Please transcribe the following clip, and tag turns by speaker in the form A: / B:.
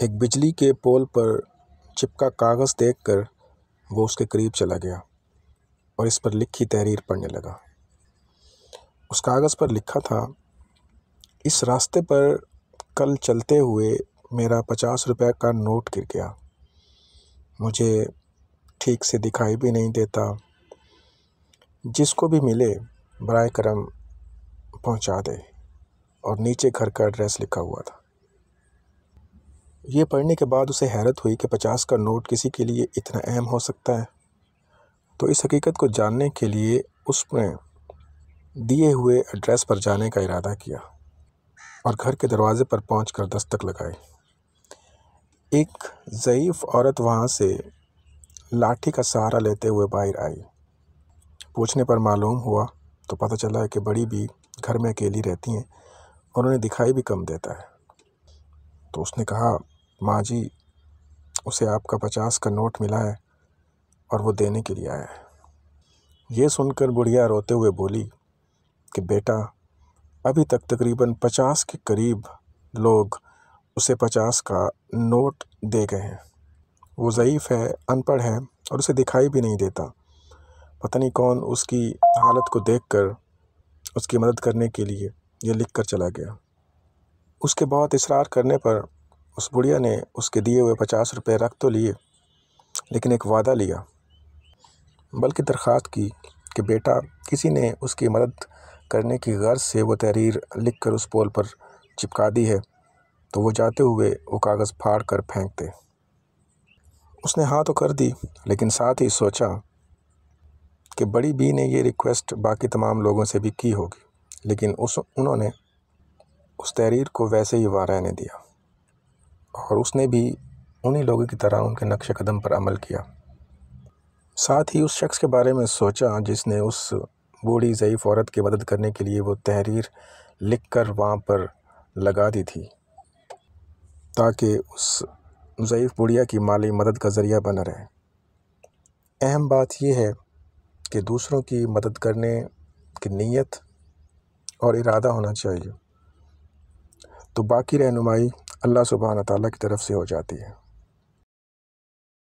A: ایک بجلی کے پول پر چپکا کاغذ دیکھ کر وہ اس کے قریب چلا گیا اور اس پر لکھی تحریر پڑھنے لگا۔ اس کاغذ پر لکھا تھا، اس راستے پر کل چلتے ہوئے میرا 50 روپے کا نوٹ گر گیا، مجھے ٹھیک سے دکھائی بھی نہیں دیتا، جس کو بھی ملے برائے کرم پہنچا دے، اور نیچے گھر کا ایڈریس لکھا ہوا تھا۔ یہ پڑھنے کے بعد اسے حیرت ہوئی کہ 50 کا نوٹ کسی کے لیے اتنا اہم ہو سکتا ہے، تو اس حقیقت کو جاننے کے لیے اس نے دیے ہوئے ایڈریس پر جانے کا ارادہ کیا اور گھر کے دروازے پر پہنچ کر دستک لگائی۔ ایک ضعیف عورت وہاں سے لاٹھی کا سہارا لیتے ہوئے باہر آئی۔ پوچھنے پر معلوم ہوا تو پتہ چلا کہ بڑی بھی گھر میں اکیلی رہتی ہیں اور انہیں دکھائی بھی کم دیتا ہے۔ تو اس نے کہا، ماں جی، اسے آپ کا 50 کا نوٹ ملا ہے اور وہ دینے کے لیے آیا ہے۔ یہ سن کر بڑھیا روتے ہوئے بولی کہ بیٹا، ابھی تک تقریباً 50 کے قریب لوگ اسے 50 کا نوٹ دے گئے ہیں۔ وہ ضعیف ہے، ان پڑھ ہے اور اسے دکھائی بھی نہیں دیتا۔ پتہ نہیں کون اس کی حالت کو دیکھ کر اس کی مدد کرنے کے لیے یہ لکھ کر چلا گیا۔ اس کے بہت اصرار کرنے پر اس بڑھیا نے اس کے دیے ہوئے 50 روپے رکھ تو لیے، لیکن ایک وعدہ لیا، بلکہ درخواست کی کہ بیٹا، کسی نے اس کی مدد کرنے کی غرض سے وہ تحریر لکھ کر اس پول پر چپکا دی ہے تو وہ جاتے ہوئے وہ کاغذ پھاڑ کر پھینک دے۔ اس نے ہاں تو کر دی، لیکن ساتھ ہی سوچا کہ بڑی بی نے یہ ریکویسٹ باقی تمام لوگوں سے بھی کی ہوگی، لیکن انہوں نے اس تحریر کو ویسے ہی وہاں رہنے دیا، اور اس نے بھی انہی لوگوں کی طرح ان کے نقش قدم پر عمل کیا۔ ساتھ ہی اس شخص کے بارے میں سوچا جس نے اس بوڑھی ضعیف عورت کی مدد کرنے کے لیے وہ تحریر لکھ کر وہاں پر لگا دی تھی، تاکہ اس ضعیف بڑھیا کی مالی مدد کا ذریعہ بنا رہے۔ اہم بات یہ ہے کہ دوسروں کی مدد کرنے کی نیت اور ارادہ ہونا چاہیے، تو باقی رہنمائی اللہ سبحانہ تعالیٰ کی طرف سے ہو جاتی ہے۔